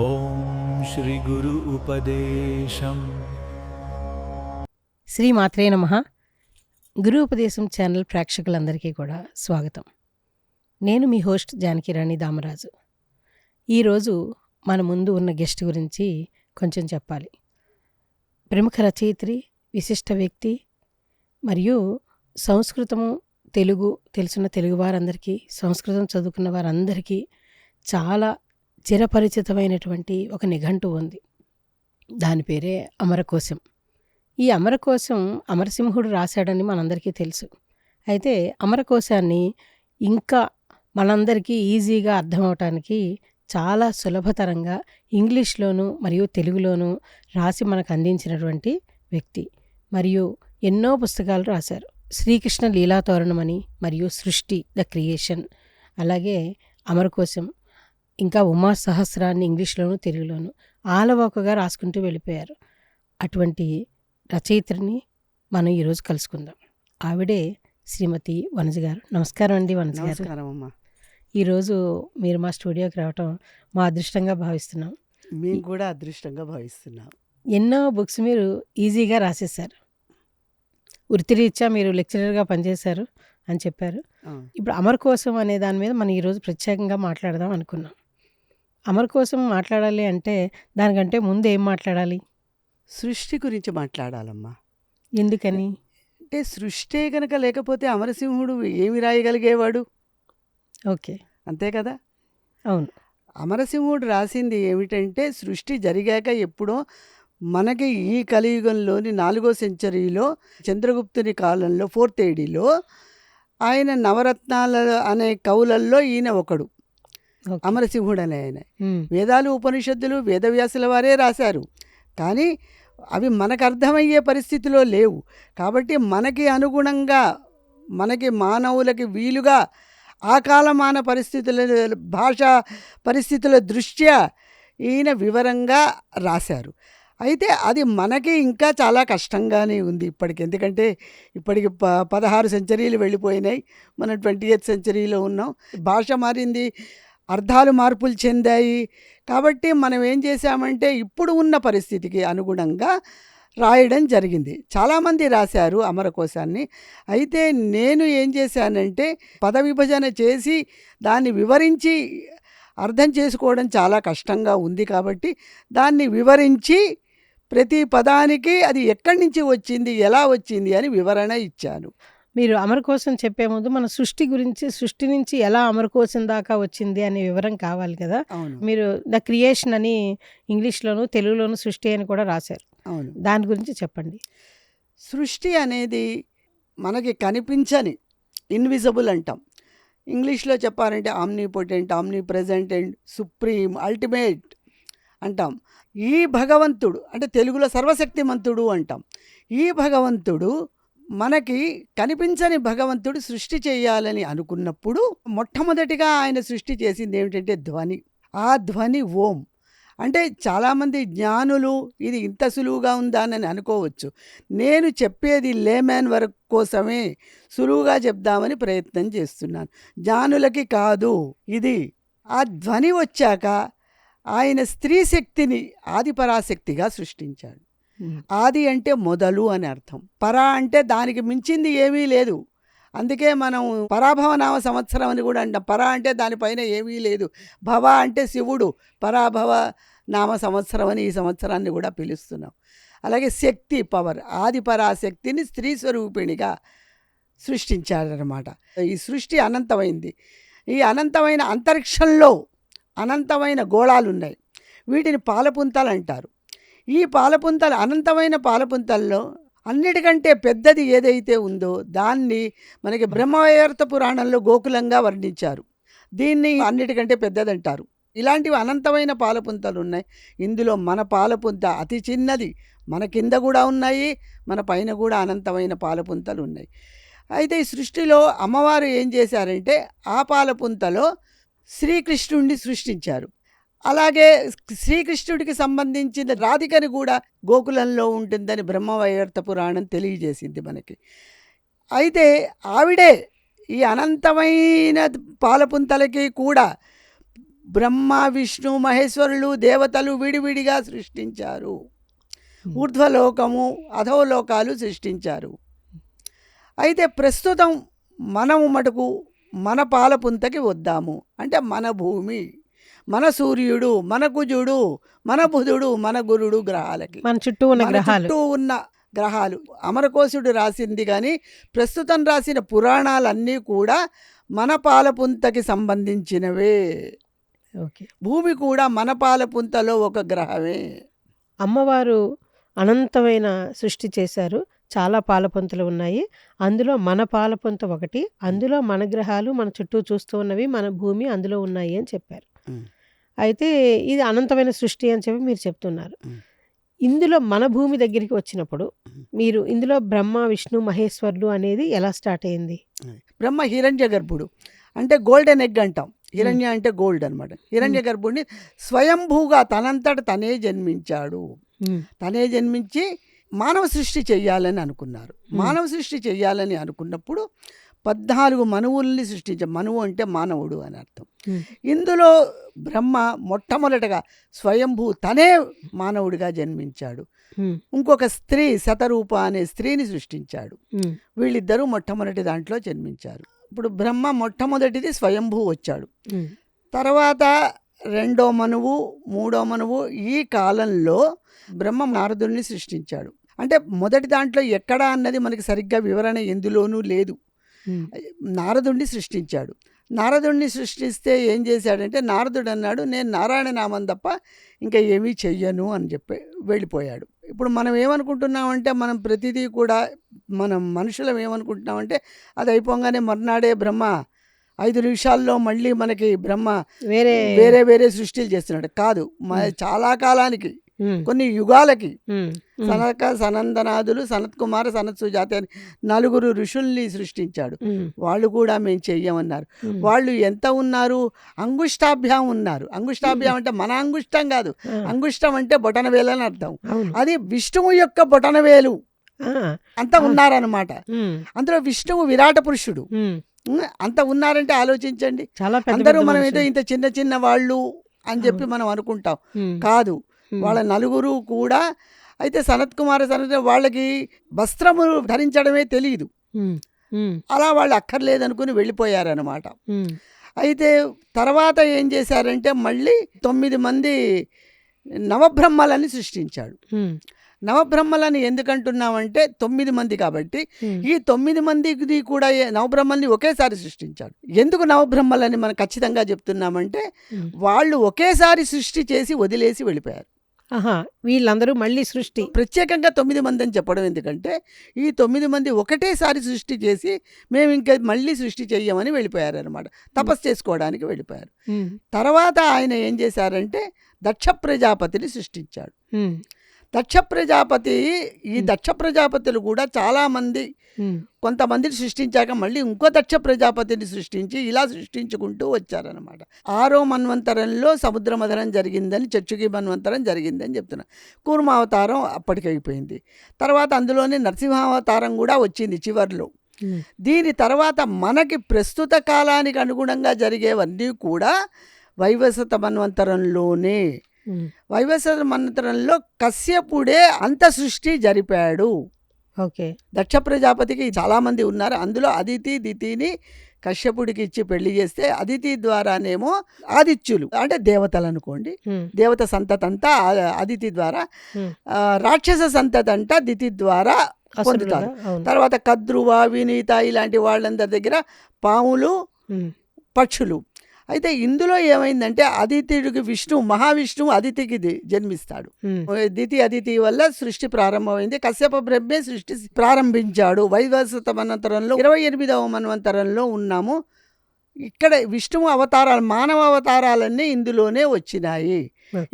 ఓం శ్రీ గురు ఉపదేశం. శ్రీ మాత్రే నమః. గురు ఉపదేశం ఛానల్ ప్రేక్షకులందరికీ కూడా స్వాగతం. నేను మీ హోస్ట్ జానకిరాణి దామరాజు. ఈరోజు మన ముందు ఉన్న గెస్ట్ గురించి కొంచెం చెప్పాలి. ప్రముఖ రచయిత్రి, విశిష్ట వ్యక్తి మరియు సంస్కృతము తెలుగు తెలిసిన తెలుగు వారందరికీ, సంస్కృతం చదువుకున్న వారందరికీ చాలా చిరపరిచితమైనటువంటి ఒక నిఘంటువు ఉంది. దాని పేరే అమరకోశం. ఈ అమరకోశం అమరసింహుడు రాశాడని మనందరికీ తెలుసు. అయితే అమరకోశాన్ని ఇంకా మనందరికీ ఈజీగా అర్థమవటానికి చాలా సులభతరంగా ఇంగ్లీష్లోనూ మరియు తెలుగులోనూ రాసి మనకు అందించినటువంటి వ్యక్తి. మరియు ఎన్నో పుస్తకాలు రాశారు. శ్రీకృష్ణ లీలాతోరణమని మరియు సృష్టి ద క్రియేషన్, అలాగే అమరకోశం, ఇంకా ఉమా సహస్రాన్ని ఇంగ్లీష్లోను తెలుగులోను ఆలవోకగా రాసుకుంటూ వెళ్ళిపోయారు. అటువంటి రచయిత్రిని మనం ఈరోజు కలుసుకుందాం. ఆవిడే శ్రీమతి వనజ గారు. నమస్కారం అండి వనజ గారు. నమస్కారం. ఈరోజు మీరు మా స్టూడియోకి రావటం మా అదృష్టంగా భావిస్తున్నాం. మేము కూడా అదృష్టంగా భావిస్తున్నాం. ఎన్నో బుక్స్ మీరు ఈజీగా రాసేశారు. వృత్తిరీత్యా మీరు లెక్చరర్గా పనిచేశారు అని చెప్పారు. ఇప్పుడు అమరకోశం అనే దాని మీద మనం ఈరోజు ప్రత్యేకంగా మాట్లాడదాం అనుకున్నాం. అమరకోశం మాట్లాడాలి అంటే దానికంటే ముందు ఏం మాట్లాడాలి? సృష్టి గురించి మాట్లాడాలమ్మా. ఎందుకని? అంటే సృష్టే కనుక లేకపోతే అమరసింహుడు ఏమి రాయగలిగేవాడు? ఓకే, అంతే కదా. అవును. అమరసింహుడు రాసింది ఏమిటంటే సృష్టి జరిగాక ఎప్పుడో మనకి ఈ కలియుగంలోని 4వ సెంచరీలో చంద్రగుప్తుని కాలంలో 4th ADలో ఆయన నవరత్నాల అనే కవులల్లో ఈయన ఒకడు. ఓకే. అమరసింహుడు అనే ఆయన ఉమ్, వేదాలు ఉపనిషత్తులు వేదవ్యాసుల వారే రాశారు. కానీ అవి మనకు అర్థమయ్యే పరిస్థితిలో లేవు. కాబట్టి మనకి అనుగుణంగా మనకి మానవులకి వీలుగా ఆ కాలమాన పరిస్థితుల భాషా పరిస్థితుల దృష్ట్యా ఈయన వివరంగా రాశారు. అయితే అది మనకి ఇంకా చాలా కష్టంగానే ఉంది ఇప్పటికి. ఎందుకంటే ఇప్పటికి 16 సెంచరీలు వెళ్ళిపోయినాయి, మనం 20th సెంచరీలో ఉన్నాం. భాష మారింది, అర్థాలు మార్పులు చెందాయి. కాబట్టి మనం ఏం చేశామంటే ఇప్పుడు ఉన్న పరిస్థితికి అనుగుణంగా రాయడం జరిగింది. చాలామంది రాశారు అమరకోశాన్ని. అయితే నేను ఏం చేశానంటే పద విభజన చేసి దాన్ని వివరించి అర్థం చేసుకోవడం చాలా కష్టంగా ఉంది. కాబట్టి దాన్ని వివరించి ప్రతి పదానికి అది ఎక్కడి నుంచి వచ్చింది, ఎలా వచ్చింది అని వివరణ ఇచ్చాను. మీరు అమరకోశం చెప్పే ముందు మన సృష్టి గురించి, సృష్టి నుంచి ఎలా అమరకోశం దాకా వచ్చింది అనే వివరం కావాలి కదా. అవును, మీరు ద క్రియేషన్ అని ఇంగ్లీష్లోను తెలుగులోను సృష్టి అని కూడా రాశారు. అవును. దాని గురించి చెప్పండి. సృష్టి అనేది మనకి కనిపించని, ఇన్విజిబుల్ అంటాం. ఇంగ్లీష్లో చెప్పాలంటే omnipotent, omni present and supreme, ultimate అంటాం. ఈ భగవంతుడు అంటే తెలుగులో సర్వశక్తిమంతుడు అంటాం. ఈ భగవంతుడు మనకి కనిపించని భగవంతుడు సృష్టి చేయాలని అనుకున్నప్పుడు మొట్టమొదటిగా ఆయన సృష్టి చేసింది ఏమిటంటే ధ్వని. ఆ ధ్వని ఓం. అంటే చాలామంది జ్ఞానులు ఇది ఇంత సులువుగా ఉందా అని అనుకోవచ్చు. నేను చెప్పేది లేమ్యాన్ వరకు కోసమే సులువుగా చెప్దామని ప్రయత్నం చేస్తున్నాను, జ్ఞానులకి కాదు ఇది. ఆ ధ్వని వచ్చాక ఆయన స్త్రీ శక్తిని ఆదిపరాశక్తిగా సృష్టించాడు. ఆది అంటే మొదలు అని అర్థం. పరా అంటే దానికి మించింది ఏమీ లేదు. అందుకే మనం పరాభవనామ సంవత్సరం అని కూడా అంటాం. పరా అంటే దానిపైన ఏమీ లేదు. భవ అంటే శివుడు, పరాభవ నామ సంవత్సరం అని ఈ సంవత్సరాన్ని కూడా పిలుస్తున్నాం. అలాగే శక్తి, పవర్, ఆది పరాశక్తిని స్త్రీ స్వరూపిణిగా సృష్టించాడనమాట. ఈ సృష్టి అనంతమైంది. ఈ అనంతమైన అంతరిక్షంలో అనంతమైన గోళాలు ఉన్నాయి. వీటిని పాలపుంతలు అంటారు. ఈ పాలపుంతలు, అనంతమైన పాలపుంతల్లో అన్నిటికంటే పెద్దది ఏదైతే ఉందో దాన్ని మనకి బ్రహ్మవైవర్త పురాణంలో గోకులంగా వర్ణించారు. దీన్ని అన్నిటికంటే పెద్దదంటారు. ఇలాంటివి అనంతమైన పాలపుంతలు ఉన్నాయి. ఇందులో మన పాలపుంత అతి చిన్నది. మన కింద కూడా ఉన్నాయి, మన పైన కూడా అనంతమైన పాలపుంతలు ఉన్నాయి. అయితే ఈ సృష్టిలో అమ్మవారు ఏం చేశారంటే ఆ పాలపుంతలో శ్రీకృష్ణుడిని సృష్టించారు. అలాగే శ్రీకృష్ణుడికి సంబంధించిన రాధికని కూడా గోకులంలో ఉంటుందని బ్రహ్మవైవర్త పురాణం తెలియజేసింది మనకి. అయితే ఆవిడే ఈ అనంతమైన పాలపుంతలకి కూడా బ్రహ్మ విష్ణు మహేశ్వరులు దేవతలు విడివిడిగా సృష్టించారు. ఊర్ధ్వలోకము అధోలోకాలు సృష్టించారు. అయితే ప్రస్తుతం మనము మటుకు మన పాలపుంతకి వద్దాము. అంటే మన భూమి, మన సూర్యుడు, మన కుజుడు, మన బుధుడు, మన గురుడు గ్రహాలకి, మన చుట్టూ ఉన్న మన గ్రహాలు. చుట్టూ ఉన్న గ్రహాలు అమరకోశుడు రాసింది. కానీ ప్రస్తుతం రాసిన పురాణాలన్నీ కూడా మన పాలపుంతకి సంబంధించినవే. ఓకే. భూమి కూడా మన పాలపుంతలో ఒక గ్రహమే. అమ్మవారు అనంతమైన సృష్టి చేశారు. చాలా పాలపుంతలు ఉన్నాయి. అందులో మన పాలపుంత ఒకటి. అందులో మన గ్రహాలు మన చుట్టూ చూస్తూ ఉన్నవి, మన భూమి అందులో ఉన్నాయి అని చెప్పారు. అయితే ఇది అనంతమైన సృష్టి అని చెప్పి మీరు చెప్తున్నారు. ఇందులో మన భూమి దగ్గరికి వచ్చినప్పుడు మీరు ఇందులో బ్రహ్మ విష్ణు మహేశ్వరులు అనేది ఎలా స్టార్ట్ అయింది? బ్రహ్మ హిరణ్య గర్భుడు, అంటే గోల్డెన్ ఎగ్ అంటాం. హిరణ్య అంటే గోల్డ్ అనమాట. హిరణ్య గర్భుడిని స్వయంభూగా తనంతట తనే జన్మించాడు. తనే జన్మించి మానవ సృష్టి చెయ్యాలని అనుకున్నారు. మానవ సృష్టి చెయ్యాలని అనుకున్నప్పుడు 14 మనువుల్ని సృష్టించారు. మనువు అంటే మానవుడు అని అర్థం. ఇందులో బ్రహ్మ మొట్టమొదటగా స్వయంభూ తనే మానవుడిగా జన్మించాడు. ఇంకొక స్త్రీ శతరూప అనే స్త్రీని సృష్టించాడు. వీళ్ళిద్దరూ మొట్టమొదటి దాంట్లో జన్మించారు. ఇప్పుడు బ్రహ్మ మొట్టమొదటిది స్వయంభూ వచ్చాడు. తర్వాత రెండో మనువు, మూడో మనువు, ఈ కాలంలో బ్రహ్మ నారదుడిని సృష్టించాడు. అంటే మొదటి దాంట్లో ఎక్కడ అన్నది మనకి సరిగ్గా వివరణ ఎందులోనూ లేదు. నారదుడిని సృష్టించాడు. నారదుడిని సృష్టిస్తే ఏం చేశాడంటే, నారదుడు అన్నాడు, నేను నారాయణ నామం తప్ప ఇంకా ఏమీ చెయ్యను అని చెప్పి వెళ్ళిపోయాడు. ఇప్పుడు మనం ఏమనుకుంటున్నామంటే, మనం ప్రతిదీ కూడా మనం మనుషులం ఏమనుకుంటున్నామంటే, అది అయిపోగానే మర్నాడే బ్రహ్మ 5 నిమిషాల్లో మళ్ళీ మనకి బ్రహ్మ వేరే వేరే సృష్టిలు చేస్తున్నాడు. కాదు, చాలా కాలానికి, కొన్ని యుగాలకి సనక సనందనాదులు సనత్ కుమార సనత్ సుజాత అని 4 ఋషుల్ని సృష్టించాడు. వాళ్ళు కూడా మేము చెయ్యమన్నారు. వాళ్ళు ఎంత ఉన్నారు? అంగుష్టాభ్యాం ఉన్నారు. అంగుష్టాభ్యాం అంటే మన అంగుష్టం కాదు, అంగుష్టం అంటే బొటనవేలు అని అర్థం. అది విష్ణువు యొక్క బొటనవేలు అంత ఉన్నారనమాట. అందులో విష్ణువు విరాట పురుషుడు అంత ఉన్నారంటే ఆలోచించండి. అందరూ మనం ఏదో ఇంత చిన్న చిన్న వాళ్ళు అని చెప్పి మనం అనుకుంటాం. కాదు, వాళ్ళ 4 కూడా. అయితే సనత్ కుమార సనత్ వాళ్ళకి వస్త్రము ధరించడమే తెలియదు. అలా వాళ్ళు అక్కర్లేదనుకుని వెళ్ళిపోయారనమాట. అయితే తర్వాత ఏం చేశారంటే, మళ్ళీ 9 మంది నవబ్రహ్మలని సృష్టించాడు. నవబ్రహ్మలని ఎందుకంటున్నామంటే 9 మంది కాబట్టి, ఈ 9 మందికి కూడా నవబ్రహ్మల్ని ఒకేసారి సృష్టించాడు. ఎందుకు నవబ్రహ్మలని మనం ఖచ్చితంగా చెప్తున్నామంటే, వాళ్ళు ఒకేసారి సృష్టి చేసి వదిలేసి వెళ్ళిపోయారు. వీళ్ళందరూ మళ్ళీ సృష్టి ప్రత్యేకంగా 9 మంది అని చెప్పడం ఎందుకంటే, ఈ 9 మంది ఒకటేసారి సృష్టి చేసి మేము ఇంకా మళ్ళీ సృష్టి చెయ్యమని వెళ్ళిపోయారు అనమాట. తపస్సు చేసుకోవడానికి వెళ్ళిపోయారు. తర్వాత ఆయన ఏం చేశారంటే, దక్ష ప్రజాపతిని సృష్టించాడు. దక్ష ప్రజాపతి, ఈ దక్ష ప్రజాపతులు కూడా చాలామంది, కొంతమందిని సృష్టించాక మళ్ళీ ఇంకో దక్ష ప్రజాపతిని సృష్టించి ఇలా సృష్టించుకుంటూ వచ్చారనమాట. 6వ మన్వంతరంలో సముద్ర మథనం జరిగిందని, చక్షుకి మన్వంతరం జరిగిందని చెప్తున్నారు. కూర్మావతారం అప్పటికి అయిపోయింది. తర్వాత అందులోనే నరసింహావతారం కూడా వచ్చింది చివర్లో. దీని తర్వాత మనకి ప్రస్తుత కాలానికి అనుగుణంగా జరిగేవన్నీ కూడా వైవస్వత మన్వంతరంలోనే. వైవస్వత మన్వంతరంలో కశ్యపుడే అంత సృష్టి జరిపాడు. ఓకే. దక్ష ప్రజాపతికి చాలామంది ఉన్నారు. అందులో అదితి దితిని కశ్యపుడికి ఇచ్చి పెళ్లి చేస్తే, అదితి ద్వారానేమో ఆదిత్యులు అంటే దేవతలు అనుకోండి, దేవత సంతతంతా అదితి ద్వారా, రాక్షస సంతతంతా దితి ద్వారా పొందుతారు. తర్వాత కద్రువ, వినీత ఇలాంటి వాళ్ళందరి దగ్గర పాములు, పక్షులు. అయితే ఇందులో ఏమైందంటే, అదితికి విష్ణు మహావిష్ణువు అదితికి జన్మిస్తాడు. దితి అదితి వల్ల సృష్టి ప్రారంభమైంది. కశ్యప బ్రహ్మే సృష్టి ప్రారంభించాడు. వైవస్వత మన్వంతరంలో 28వ మన్వంతరంలో ఉన్నాము. ఇక్కడ విష్ణువు అవతారాలు, మానవ అవతారాలన్నీ ఇందులోనే వచ్చినాయి.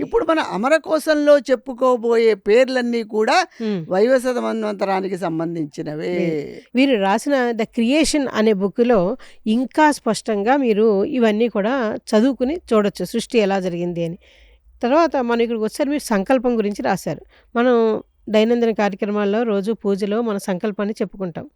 ఇప్పుడు మన అమరకోశంలో చెప్పుకోబోయే పేర్లన్నీ కూడా వైవస్వత మన్వంతరానికి సంబంధించినవే. వీరు రాసిన ద క్రియేషన్ అనే బుక్లో ఇంకా స్పష్టంగా మీరు ఇవన్నీ కూడా చదువుకుని చూడొచ్చు, సృష్టి ఎలా జరిగింది అని. తర్వాత మనం ఇక్కడికి వచ్చారు, మీరు సంకల్పం గురించి రాశారు. మనం దైనందిన కార్యక్రమాల్లో రోజు పూజలో మన సంకల్పాన్ని చెప్పుకుంటాం.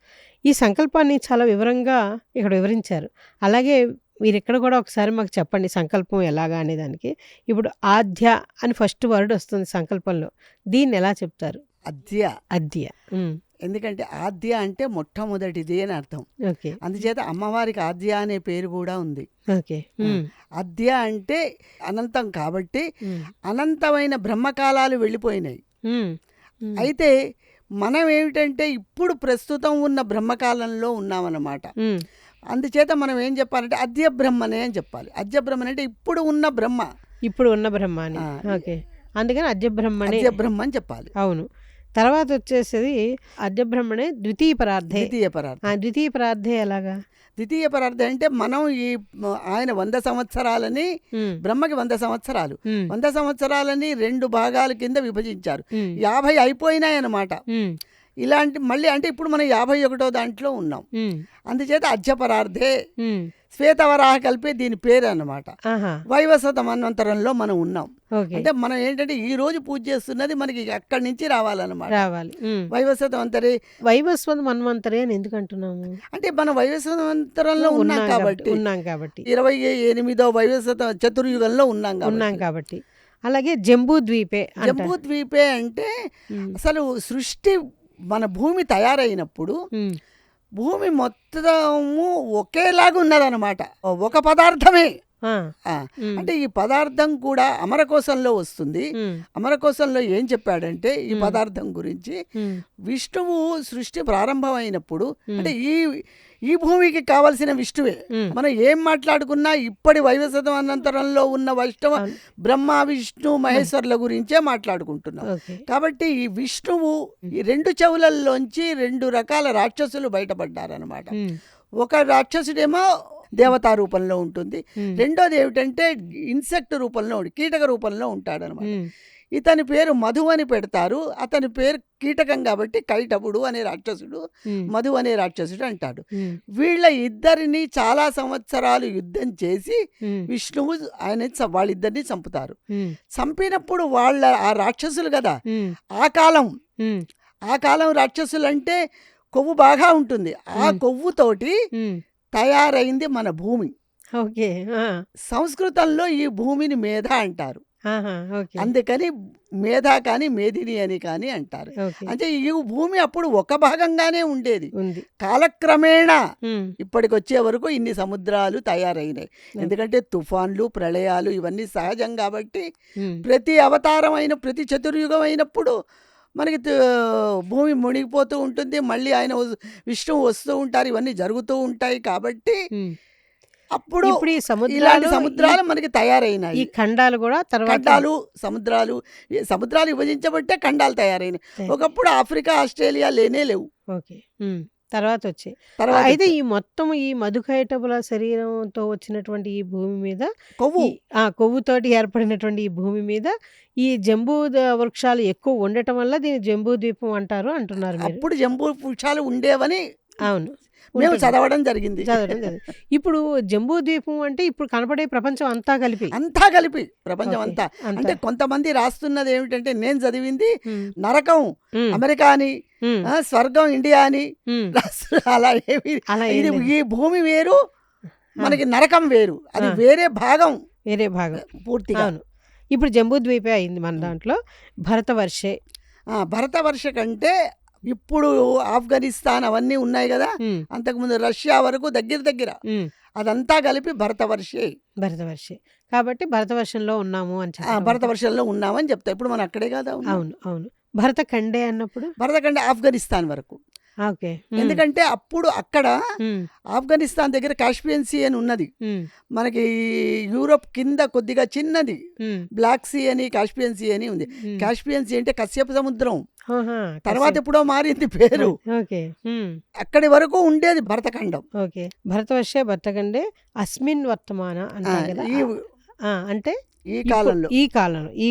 ఈ సంకల్పాన్ని చాలా వివరంగా ఇక్కడ వివరించారు. అలాగే మీరెక్కడ కూడా ఒకసారి మాకు చెప్పండి సంకల్పం ఎలాగా అనేదానికి. ఇప్పుడు ఆద్య అని ఫస్ట్ వర్డ్ వస్తుంది సంకల్పంలో. దీన్ని ఎలా చెప్తారు? అద్య. అద్య. ఎందుకంటే ఆద్య అంటే మొట్టమొదటిది అని అర్థం. ఓకే. అందుచేత అమ్మవారికి ఆద్య అనే పేరు కూడా ఉంది. ఓకే. అద్య అంటే అనంతం కాబట్టి అనంతమైన బ్రహ్మకాలాలు వెళ్ళిపోయినాయి. అయితే మనం ఏమిటంటే ఇప్పుడు ప్రస్తుతం ఉన్న బ్రహ్మకాలంలో ఉన్నామన్నమాట. అందుచేత మనం ఏం చెప్పాలంటే అద్య బ్రహ్మనే అని చెప్పాలి. అద్య బ్రహ్మనే అంటే ఇప్పుడు ఉన్న బ్రహ్మ. ఇప్పుడు ఉన్న బ్రహ్మ అని. ఓకే. అందుకని అద్య బ్రహ్మనే, అద్య బ్రహ్మ అని చెప్పాలి. అవును. తర్వాత వచ్చేసేది అద్య బ్రహ్మణే ద్వితీయ పరార్థే. ద్వితీయ పరార్థం. ద్వితీయ పరార్థే ఎలాగా? ద్వితీయ పరార్థం అంటే మనం ఆయన 100 సంవత్సరాలని, బ్రహ్మకి 100 సంవత్సరాలు, 100 సంవత్సరాలని 2 భాగాల కింద విభజించారు. 50 అయిపోయినాయి అన్నమాట. ఇలాంటి మళ్ళీ అంటే ఇప్పుడు మనం 51వ దాంట్లో ఉన్నాం. అందుచేత అద్య పరార్థే శ్వేతవరాహ కలిపే దీని పేరు అన్నమాట. వైవస్వత మన్వంతరంలో మనం ఉన్నాం. అంటే మనం ఏంటంటే ఈ రోజు పూజ చేస్తున్నది మనకి అక్కడి నుంచి రావాలన్నమాట. రావాలి. వైవస్వత మంతరే. వైవస్వత మన్వంతరే అని ఎందుకు అంటున్నాము అంటే మనం వైవస్వత మంతరంలో ఉన్నాం కాబట్టి 28వ వైవస్వత చతుర్యుగంలో ఉన్నాం కాబట్టి. అలాగే జంబూ ద్వీపే. జంబూ ద్వీపే అంటే అసలు సృష్టి మన భూమి తయారైనప్పుడు భూమి మొత్తము ఒకేలాగా ఉన్నదన్నమాట. ఒక పదార్థమే. అంటే ఈ పదార్థం కూడా అమరకోశంలో వస్తుంది. అమరకోశంలో ఏం చెప్పాడంటే ఈ పదార్థం గురించి, విష్ణువు సృష్టి ప్రారంభమైనప్పుడు అంటే ఈ భూమికి కావలసిన విష్ణువే. మనం ఏం మాట్లాడుకున్నా ఇప్పటి వైవస్వత అనంతరంలో ఉన్న వైష్ణవ బ్రహ్మ విష్ణు మహేశ్వర్ల గురించే మాట్లాడుకుంటున్నాం. కాబట్టి ఈ విష్ణువు ఈ 2 చెవులలోంచి 2 రకాల రాక్షసులు బయటపడ్డారనమాట. ఒక రాక్షసుడేమో దేవతా రూపంలో ఉంటుంది, రెండోది ఏమిటంటే ఇన్సెక్ట్ రూపంలో కీటక రూపంలో ఉంటాడనమాట. ఇతని పేరు మధు అని పెడతారు. అతని పేరు కీటకం కాబట్టి కైటపుడు అనే రాక్షసుడు, మధు అనే రాక్షసుడు అంటాడు. వీళ్ళ ఇద్దరిని చాలా సంవత్సరాలు యుద్ధం చేసి విష్ణువు వాళ్ళిద్దరిని చంపుతారు. చంపినప్పుడు ఆ రాక్షసులు కదా, ఆ కాలం రాక్షసులు అంటే కొవ్వు బాగా ఉంటుంది. ఆ కొవ్వుతోటి తయారైంది మన భూమి. సంస్కృతంలో ఈ భూమిని మేధ అంటారు. అందుకని మేధా కానీ మేదిని అని కానీ అంటారు. అంటే ఈ భూమి అప్పుడు ఒక భాగంగానే ఉండేది. కాలక్రమేణా ఇప్పటికి వచ్చే వరకు ఇన్ని సముద్రాలు తయారైనాయి. ఎందుకంటే తుఫాన్లు, ప్రళయాలు ఇవన్నీ సహజం కాబట్టి ప్రతి అవతారం అయిన ప్రతి చతుర్యుగం అయినప్పుడు మనకి భూమి మునిగిపోతూ ఉంటుంది. మళ్ళీ ఆయన విష్ణువు వస్తూ ఉంటారు. ఇవన్నీ జరుగుతూ ఉంటాయి. కాబట్టి అప్పుడు ఇలాంటి సముద్రాలు మనకి తయారైనాయి. ఈ ఖండాలు కూడా సముద్రాలు విభజించబట్టే ఖండాలు తయారైనాయి. ఒకప్పుడు ఆఫ్రికా, ఆస్ట్రేలియా లేనే లేవు. తర్వాత అయితే ఈ మొత్తం ఈ మధుకైటపుల శరీరంతో వచ్చినటువంటి ఈ భూమి మీద కొవ్వుతోటి ఏర్పడినటువంటి ఈ భూమి మీద ఈ జంబూ వృక్షాలు ఎక్కువ ఉండటం వల్ల దీన్ని జంబూ ద్వీపం అంటున్నారు. అప్పుడు జంబూ వృక్షాలు ఉండేవని అవును మేము చదవడం జరిగింది. ఇప్పుడు జంబూ ద్వీపం అంటే ఇప్పుడు కనపడే ప్రపంచం అంతా కలిపి ప్రపంచం అంతా. అంటే కొంతమంది రాస్తున్నది ఏమిటంటే నేను చదివింది నరకం అమెరికా అని, స్వర్గం ఇండియా అని అలా ఇది ఈ భూమి వేరు, మనకి నరకం వేరు. అది వేరే భాగం పూర్తిగా. ఇప్పుడు జంబూ ద్వీపే అయింది మన దాంట్లో. భరతవర్ష కంటే ఇప్పుడు ఆఫ్ఘనిస్తాన్ అవన్నీ ఉన్నాయి కదా, అంతకుముందు రష్యా వరకు దగ్గర అదంతా కలిపి భరతవర్షే. కాబట్టి భరతవర్షంలో ఉన్నాము అని భరతవర్షంలో ఉన్నామని చెప్తా. ఇప్పుడు మనం అక్కడే కదా. అవును. భరతఖండే అన్నప్పుడు భరతఖండే ఆఫ్ఘనిస్తాన్ వరకు. ఎందుకంటే అప్పుడు అక్కడ ఆఫ్ఘనిస్తాన్ దగ్గర కాస్పియన్ సీ అని ఉన్నది. మనకి యూరోప్ కింద కొద్దిగా చిన్నది బ్లాక్ సీ అని, కాస్పియన్ సీ అని ఉంది. కాస్పియన్ సీ అంటే కశ్యప సముద్రం. తర్వాత ఎప్పుడో మారింది పేరు. అక్కడి వరకు ఉండేది భరతఖండం. భరతఖండే అస్మిన్ వర్తమాన అంటే ఈ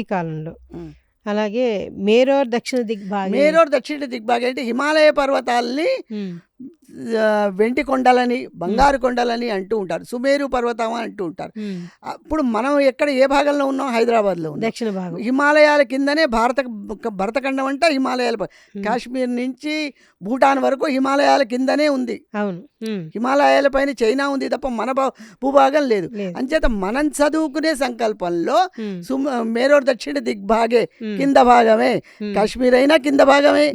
కాలంలో. అలాగే మేరోర్ దక్షిణ దిగ్భాగం అంటే హిమాలయ పర్వతాలని వెండి కొండలని, బంగారు కొండలని అంటూ ఉంటారు. సుమేరు పర్వతం అంటూ ఉంటారు. అప్పుడు మనం ఎక్కడ ఏ భాగంలో ఉన్నాం? హైదరాబాద్లో ఉన్నాం. దక్షిణ భాగం. హిమాలయాల కిందనే భరతఖండం అంటే హిమాలయాల కాశ్మీర్ నుంచి భూటాన్ వరకు హిమాలయాల కిందనే ఉంది. అవును. హిమాలయాల పైన చైనా ఉంది తప్ప మన భూభాగం లేదు. అంచేత మనం చదువుకునే సంకల్పంలో మేరోర్ దక్షిణ దిగ్భాగే, కింద భాగమే. కాశ్మీర్ అయినా కింద భాగమే,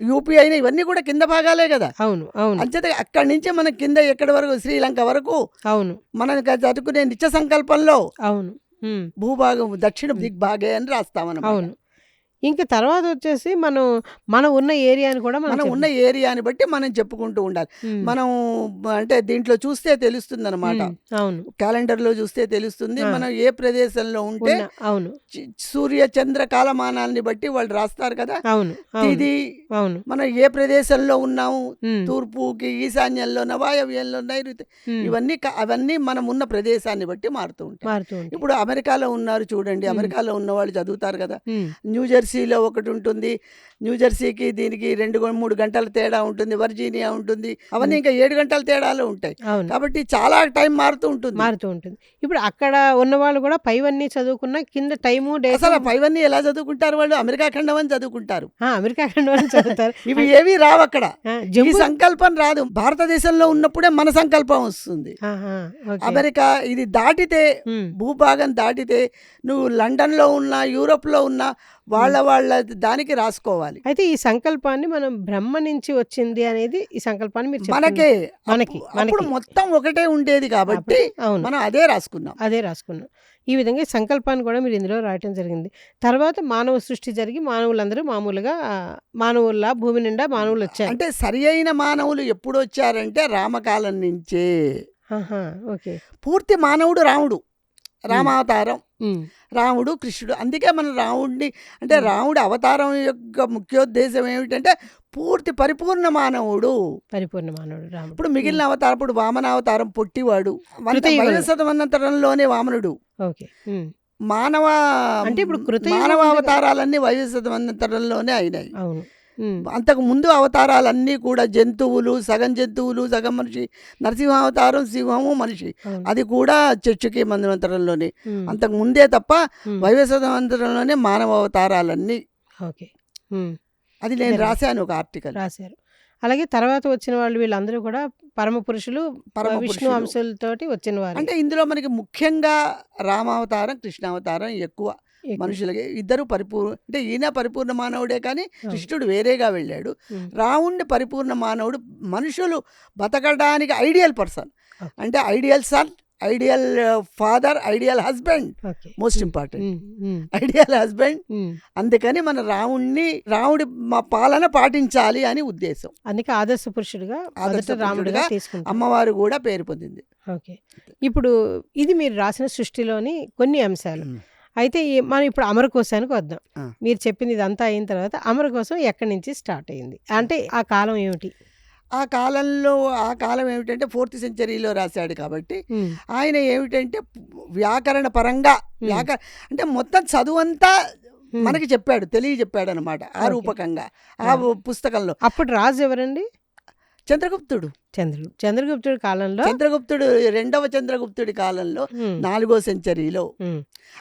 యూపీ అయినా ఇవన్నీ కూడా కింద భాగాలే కదా. అవును. అవును. అంచేత అక్కడి నుంచి మనం కింద ఎక్కడి వరకు? శ్రీలంక వరకు. అవును. మనం చదువుకునే నిత్య సంకల్పంలో అవును. భూభాగం దక్షిణ దిగ్భాగే అని రాస్తామన్నమాట. అవును. ఇంకా తర్వాత వచ్చేసి మనం ఉన్న ఏరియాని కూడా మనం ఉన్న ఏరియాని బట్టి మనం చెప్పుకుంటూ ఉండాలి. మనం అంటే దీంట్లో చూస్తే తెలుస్తుంది అనమాట. అవును. క్యాలెండర్లో చూస్తే తెలుస్తుంది మనం ఏ ప్రదేశంలో ఉంటే. అవును. సూర్య చంద్ర కాలమానాన్ని బట్టి వాళ్ళు రాస్తారు కదా. అవును. ఇది అవును. మనం ఏ ప్రదేశంలో ఉన్నాము, తూర్పుకి, ఈశాన్యంలో, వాయవ్యంలో, నైరుతి, అవన్నీ మనం ఉన్న ప్రదేశాన్ని బట్టి మారుతూ ఉంటాయి. ఇప్పుడు అమెరికాలో ఉన్నారు చూడండి, అమెరికాలో ఉన్న వాళ్ళు చదువుతారు కదా. న్యూజెర్సీలో ఒకటి ఉంటుంది, న్యూజెర్సీకి దీనికి 2-3 గంటల తేడా ఉంటుంది. వర్జీనియా ఉంటుంది, అవన్నీ ఇంకా 7 గంటల తేడాలు ఉంటాయి. కాబట్టి చాలా టైం మారుతూ ఉంటుంది. ఇప్పుడు అక్కడ ఉన్న వాళ్ళు కూడా పైవన్నీ చదువుకున్న కింద టైము అసలు పైవన్నీ ఎలా చదువుకుంటారు? వాళ్ళు అమెరికా ఖండం అని చదువుకుంటారు. అమెరికా ఖండం అని చదువుతారు. ఇవి ఏవి రావు అక్కడ. ఈ సంకల్పం రాదు. భారతదేశంలో ఉన్నప్పుడే మన సంకల్పం వస్తుంది. అమెరికా ఇది దాటితే, భూభాగం దాటితే, నువ్వు లండన్లో ఉన్నా, యూరోప్లో ఉన్నా వాళ్ళ దానికి రాసుకోవాలి. అయితే ఈ సంకల్పాన్ని మనం బ్రహ్మ నుంచి వచ్చింది అనేది ఈ సంకల్పాన్ని మీరు మనకి అప్పుడు మొత్తం ఒకటే ఉండేది కాబట్టి మనం అదే రాసుకున్నాం. ఈ విధంగా ఈ సంకల్పాన్ని కూడా మీరు ఇందులో రాయటం జరిగింది. తర్వాత మానవ సృష్టి జరిగి మానవులందరూ మామూలుగా మానవుల్లా భూమి నిండా మానవులు వచ్చారు. అంటే సరి అయిన మానవులు ఎప్పుడు వచ్చారంటే రామకాలం నుంచే. పూర్తి మానవుడు రాముడు, రామావతారం, రాముడు, కృష్ణుడు. అందుకే మనం రాముడిని అంటే రాముడి అవతారం యొక్క ముఖ్యోద్దేశం ఏమిటంటే పూర్తి పరిపూర్ణ మానవుడు. రాముడు. ఇప్పుడు మిగిలిన అవతారం, ఇప్పుడు వామన అవతారం పొట్టివాడు, వైవస్వతమనంతరంలోనే వామనుడు. మానవ అవతారాలన్నీ వైవస్వతమనంతరంలోనే అయినాయి. అంతకు ముందు అవతారాలన్నీ కూడా జంతువులు, సగం జంతువులు, సగం మనిషి. నరసింహావతారం సింహము మనిషి, అది కూడా చర్చకి మంత్రంలోనే. అంతకు ముందే తప్ప వైవస్వతమంత్రంలోనే మానవ అవతారాలన్నీ. అది నేను రాశాను, ఒక ఆర్టికల్ రాశారు. అలాగే తర్వాత వచ్చిన వాళ్ళు వీళ్ళందరూ కూడా పరమ పురుషులు, విష్ణు అంశాలతోటి వచ్చిన వారు. అంటే ఇందులో మనకి ముఖ్యంగా రామావతారం, కృష్ణావతారం ఎక్కువ మనుషులకి. ఇద్దరు అంటే ఈయన పరిపూర్ణ మానవుడే, కానీ కృష్ణుడు వేరేగా వెళ్ళాడు. రాముడిని పరిపూర్ణ మానవుడు. మనుషులు బతకడానికి ఐడియల్ పర్సన్ అంటే ideal son, ideal father, ideal husband, most important ideal husband. అందుకని మన రాముడి పాలన పాటించాలి అని ఉద్దేశం. అందుకే ఆదర్శ పురుషుడిగా అమ్మవారు కూడా పేరు పొందింది. ఇప్పుడు ఇది మీరు రాసిన సృష్టిలోని కొన్ని అంశాలు. అయితే మనం ఇప్పుడు అమరకోశానికి వద్దాం. మీరు చెప్పింది ఇదంతా అయిన తర్వాత అమరకోశం ఎక్కడి నుంచి స్టార్ట్ అయింది అంటే ఆ కాలం ఏమిటి? ఆ కాలం ఏమిటంటే 4th centuryలో రాశాడు కాబట్టి ఆయన ఏమిటంటే వ్యాకరణ పరంగా అంటే మొత్తం చదువంతా మనకి తెలియజెప్పాడు అనమాట ఆ రూపకంగా ఆ పుస్తకంలో. అప్పుడు రాజు ఎవరండి? చంద్రగుప్తుడి కాలంలో, రెండవ చంద్రగుప్తుడి కాలంలో 4వ సెంచరీలో.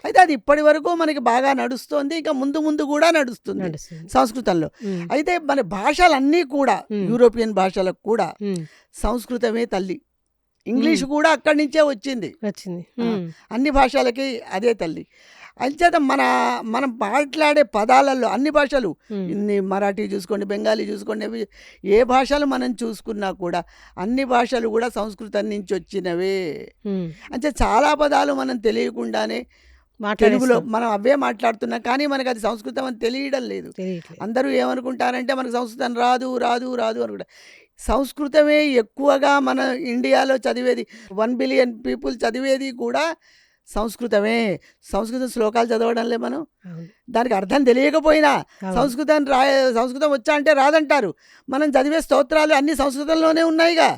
అయితే అది ఇప్పటి వరకు మనకి బాగా నడుస్తోంది, ఇంకా ముందు కూడా నడుస్తుంది సంస్కృతంలో. అయితే మన భాషలన్నీ కూడా యూరోపియన్ భాషలకు కూడా సంస్కృతమే తల్లి. ఇంగ్లీష్ కూడా అక్కడి నుంచే వచ్చింది. అన్ని భాషలకి అదే తల్లి. అంచేత మనం మాట్లాడే పదాలలో అన్ని భాషలు, మరాఠీ చూసుకోండి, బెంగాలీ చూసుకోండి, ఏ భాషలు మనం చూసుకున్నా కూడా అన్ని భాషలు కూడా సంస్కృతం నుంచి వచ్చినవే. అంటే చాలా పదాలు మనం తెలియకుండానే తెలుగులో మనం అవే మాట్లాడుతున్నాం, కానీ మనకు అది సంస్కృతం అని తెలియడం లేదు. అందరూ ఏమనుకుంటారంటే మనకు సంస్కృతం రాదు అనుకుంటారు. సంస్కృతమే ఎక్కువగా మన ఇండియాలో చదివేది. 1 billion పీపుల్ చదివేది కూడా సంస్కృతమే. సంస్కృతం శ్లోకాలు చదవడంలే మనం. దానికి అర్థం తెలియకపోయినా సంస్కృతం వచ్చా అంటే రాదంటారు. మనం చదివే స్తోత్రాలు అన్ని సంస్కృతంలోనే ఉన్నాయిగా.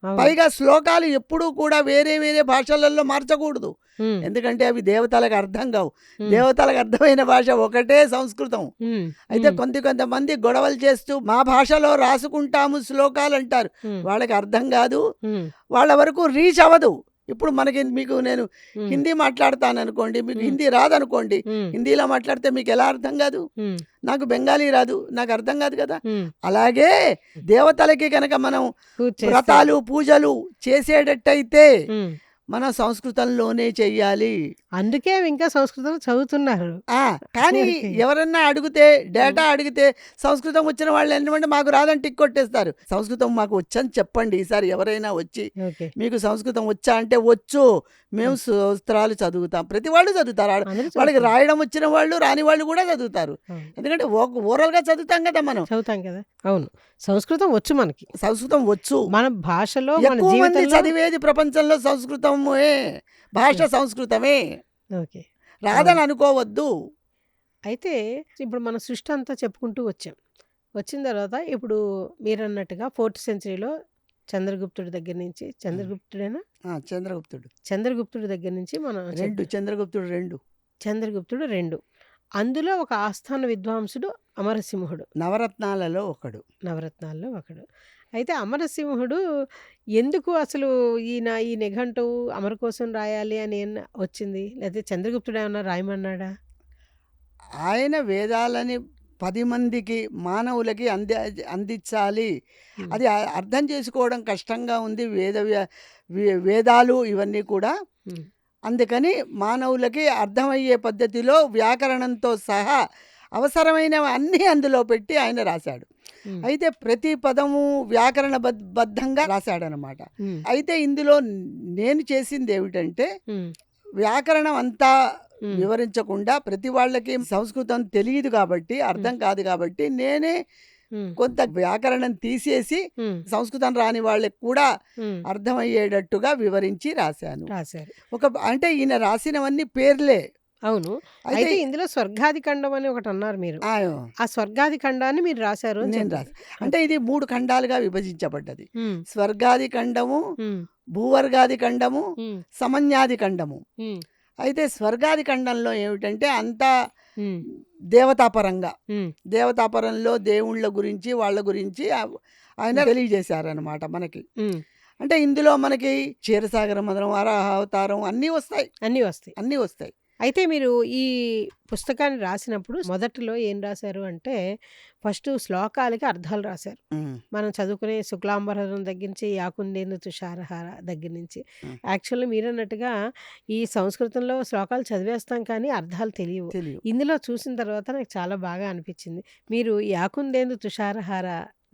పైగా శ్లోకాలు ఎప్పుడూ కూడా వేరే భాషలలో మార్చకూడదు. ఉమ్, ఎందుకంటే అవి దేవతలకు అర్థం కావు. ఉమ్, దేవతలకు అర్థమైన భాష ఒకటే సంస్కృతం. ఉమ్, అయితే ఉమ్, కొంతమంది గొడవలు చేస్తూ మా భాషలో రాసుకుంటాము శ్లోకాలు అంటారు. ఉమ్, వాళ్ళకి అర్థం కాదు, ఉమ్, వాళ్ళ వరకు రీచ్ అవ్వదు. ఇప్పుడు మీకు నేను ఉమ్, హిందీ మాట్లాడతాను అనుకోండి, మీకు ఉమ్, హిందీ రాదనుకోండి, ఉమ్, హిందీలో మాట్లాడితే మీకు ఎలా అర్థం కాదు? ఉమ్, నాకు బెంగాలీ రాదు, నాకు అర్థం కాదు కదా. ఉమ్. అలాగే దేవతలకి కనుక మనం పూజ చేస్తే. వ్రతాలు పూజలు చేసేటట్టయితే ఉమ్. మనం సంస్కృతంలోనే చెయ్యాలి. అందుకే అవి ఇంకా సంస్కృతం చదువుతున్నారు. కానీ ఓకే. ఎవరన్నా అడిగితే డేటా అడిగితే సంస్కృతం వచ్చిన వాళ్ళు ఏంటంటే మాకు రాదని టిక్ కొట్టేస్తారు. సంస్కృతం మాకు వచ్చని చెప్పండి ఈసారి ఎవరైనా వచ్చి. ఓకే. మీకు సంస్కృతం వచ్చా అంటే వచ్చు, మేము సూత్రాలు చదువుతాం. ప్రతి వాళ్ళు చదువుతారు. అందరూ వాళ్ళకి చదువుతారు. రాయడం వచ్చిన వాళ్ళు రాని వాళ్ళు కూడా చదువుతారు. అవును. ఎందుకంటే ఓరల్గా చదువుతాం కదా మనం. చదువుతాం కదా. అవును, సంస్కృతం వచ్చు మనకి. సంస్కృతం వచ్చు. మన భాషలో మన ఎక్కువ మంది జీవితంలో. చదివేది ప్రపంచంలో సంస్కృతమే, భాష సంస్కృతమే. ఓకే. రాదని అనుకోవద్దు. అయితే ఇప్పుడు మన సృష్టి అంతా చెప్పుకుంటూ వచ్చాం. వచ్చిన తర్వాత ఇప్పుడు మీరన్నట్టుగా 4th సెంచరీలో చంద్రగుప్తుడి దగ్గర నుంచి, చంద్రగుప్తుడేనా, చంద్రగుప్తుడు చంద్రగుప్తుడి దగ్గర నుంచి మనం చంద్రగుప్తుడు రెండు చంద్రగుప్తుడు 2. అందులో ఒక ఆస్థాన విద్వాంసుడు అమరసింహుడు, నవరత్నాలలో ఒకడు. నవరత్నాల్లో ఒకడు. అయితే అమరసింహుడు ఎందుకు అసలు ఈ నిఘంటువు అమర కోసం రాయాలి అని వచ్చింది? లేకపోతే చంద్రగుప్తుడు ఏమన్నా రాయమన్నాడా? ఆయన వేదాలని 10 మందికి మానవులకి అందించాలి. ఉమ్, అది అర్థం చేసుకోవడం కష్టంగా ఉంది. వేదాలు ఇవన్నీ కూడా. ఉమ్, అందుకని మానవులకి అర్థమయ్యే పద్ధతిలో వ్యాకరణంతో సహా అవసరమైనవి అన్నీ అందులో పెట్టి ఆయన రాశాడు. ఉమ్, అయితే ప్రతి పదము వ్యాకరణ బద్ధంగా రాశాడనమాట. ఉమ్, అయితే ఇందులో నేను చేసింది ఏమిటంటే ఉమ్, వ్యాకరణం అంతా ఉమ్, వివరించకుండా, ప్రతి వాళ్ళకి సంస్కృతం తెలియదు కాబట్టి, అర్థం కాదు కాబట్టి, నేనే ఉమ్, కొంత వ్యాకరణం తీసేసి ఉమ్, సంస్కృతం రాని వాళ్ళకి కూడా ఉమ్, అర్థమయ్యేటట్టుగా వివరించి రాశాను. రాశారు. అంటే ఈయన రాసినవన్నీ పేర్లే. అవును. అయితే అయితే ఇందులో స్వర్గాది ఖండం అని ఒకటి అన్నారు మీరు. ఆ, ఆ స్వర్గాది ఖండాన్ని మీరు రాశారు అని నేను చెప్పారు. అంటే ఇది 3 ఖండాలుగా విభజించబడ్డది. ఉమ్, స్వర్గాది ఖండము, ఉమ్, భూవర్గాది ఖండము, ఉమ్, సమన్యాది ఖండము. ఉమ్, అయితే స్వర్గాది ఖండంలో ఏమిటంటే అంతా ఉమ్, దేవతాపరంగా, ఉమ్, దేవతాపరంలో దేవుళ్ళ గురించి వాళ్ళ గురించి ఆయన తెలియజేశారనమాట మనకి. ఉమ్. అంటే ఇందులో మనకి క్షీరసాగర మదనం, వరాహ అవతారం అన్నీ వస్తాయి. అన్నీ వస్తాయి. అన్నీ వస్తాయి. అయితే మీరు ఈ పుస్తకాన్ని రాసినప్పుడు మొదట్లో ఏం రాశారు అంటే ఫస్ట్ శ్లోకాలకి అర్థాలు రాశారు. మనం చదువుకునే శుక్లాంబరధరం దగ్గర నుంచి యాకుందేందు తుషారహార దగ్గర నుంచి. యాక్చువల్లీ మీరన్నట్టుగా ఈ సంస్కృతంలో శ్లోకాలు చదివేస్తాం కానీ అర్థాలు తెలియవు. ఇందులో చూసిన తర్వాత నాకు చాలా బాగా అనిపించింది. మీరు యాకుందేందు తుషారహార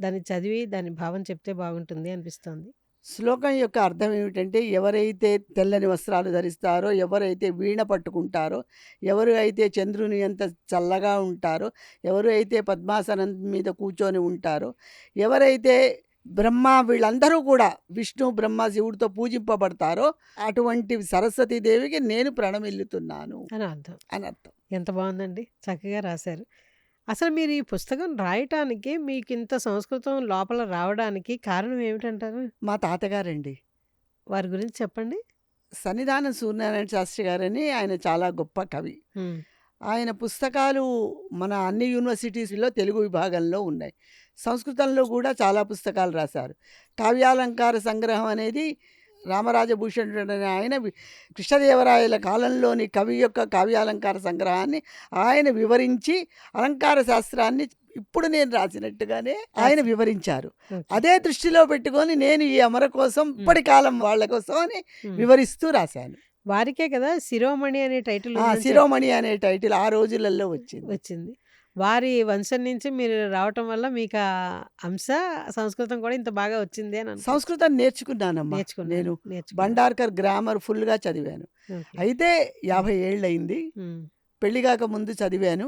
దాన్ని చదివి దాని భావం చెప్తే బాగుంటుంది అనిపిస్తుంది. శ్లోకం యొక్క అర్థం ఏమిటంటే, ఎవరైతే తెల్లని వస్త్రాలు ధరిస్తారో, ఎవరైతే వీణ పట్టుకుంటారో, ఎవరు అయితే చంద్రుని అంత చల్లగా ఉంటారో, ఎవరు అయితే పద్మాసనం మీద కూర్చొని ఉంటారో, ఎవరైతే బ్రహ్మ వీళ్ళందరూ కూడా విష్ణు బ్రహ్మ శివుడితో పూజింపబడతారో అటువంటి సరస్వతీదేవికి నేను ప్రణమిల్లుతున్నాను అని అర్థం. ఎంత బాగుందండి, చక్కగా రాశారు. అసలు మీరు ఈ పుస్తకం రాయటానికి మీకు ఇంత సంస్కృతం లోపల రావడానికి కారణం ఏమిటంటారు? మా తాతగారండి. వారి గురించి చెప్పండి. సన్నిధానం సూర్యనారాయణ శాస్త్రి గారని ఆయన చాలా గొప్ప కవి. ఆయన పుస్తకాలు మన అన్ని యూనివర్సిటీస్లో తెలుగు విభాగంలో ఉన్నాయి. సంస్కృతంలో కూడా చాలా పుస్తకాలు రాశారు. కావ్యాలంకార సంగ్రహం అనేది రామరాజభూషణుడు అనే ఆయన కృష్ణదేవరాయల కాలంలోని కవి యొక్క కావ్యాలంకార సంగ్రహాన్ని ఆయన వివరించి అలంకార శాస్త్రాన్ని ఇప్పుడు నేను రాసినట్టుగానే ఆయన వివరించారు. అదే దృష్టిలో పెట్టుకొని నేను ఈ అమర కోసం ఇప్పటి కాలం వాళ్ళ కోసం అని వివరిస్తూ రాశాను. వారికే కదా శిరోమణి అనే టైటిల్. శిరోమణి అనే టైటిల్ ఆ రోజులలో వచ్చింది. వారి వంశం నుంచి మీరు రావటం వల్ల మీకు ఆ అంశ సంస్కృతం కూడా ఇంత బాగా వచ్చింది అని. సంస్కృతం నేర్చుకున్నానమ్మా. నేను బండార్కర్ గ్రామర్ ఫుల్గా చదివాను. అయితే 50 ఏళ్ళు అయింది. పెళ్లిగాక ముందు చదివాను.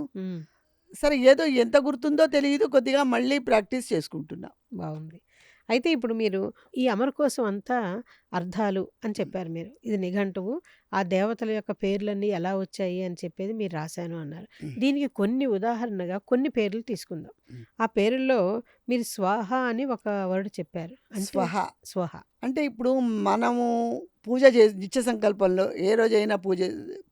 సరే, ఏదో ఎంత గుర్తుందో తెలియదు, కొద్దిగా మళ్ళీ ప్రాక్టీస్ చేసుకుంటున్నా. బాగుంది. అయితే ఇప్పుడు మీరు ఈ అమర కోసం అంతా అర్థాలు అని చెప్పారు మీరు. ఇది నిఘంటువు. ఆ దేవతల యొక్క పేర్లన్నీ ఎలా వచ్చాయి అని చెప్పేది మీరు రాశాను అన్నారు. దీనికి కొన్ని ఉదాహరణగా కొన్ని పేర్లు తీసుకుందాం. ఆ పేరుల్లో మీరు స్వాహ అని ఒక వర్డ్ చెప్పారు. అంటే స్వహ స్వహ. అంటే ఇప్పుడు మనము పూజ నిత్య సంకల్పంలో ఏ రోజైనా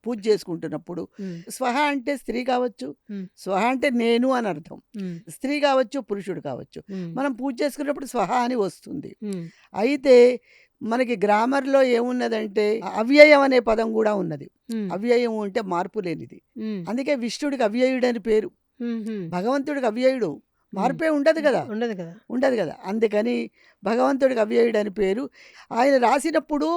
పూజ చేసుకుంటున్నప్పుడు ఉమ్, స్వహ అంటే స్త్రీ కావచ్చు, ఉమ్, స్వహ అంటే నేను అని అర్థం. ఉమ్, స్త్రీ కావచ్చు, పురుషుడు కావచ్చు. ఉమ్, మనం పూజ చేసుకున్నప్పుడు స్వహ అని వస్తుంది. ఉమ్, అయితే మనకి గ్రామర్లో ఏమున్నదంటే అవ్యయం అనే పదం కూడా ఉన్నది. ఉమ్, అవ్యయం అంటే మార్పు లేనిది. ఉమ్, అందుకే విష్ణుడికి అవ్యయుడు అని పేరు. ఉమ్, ఉమ్, భగవంతుడికి అవ్యయుడు, మార్పే ఉండదు కదా. ఉండదు కదా. ఉండదు కదా. అందుకని భగవంతుడికి అవ్యయుడు అని పేరు. ఆయన రాసినప్పుడు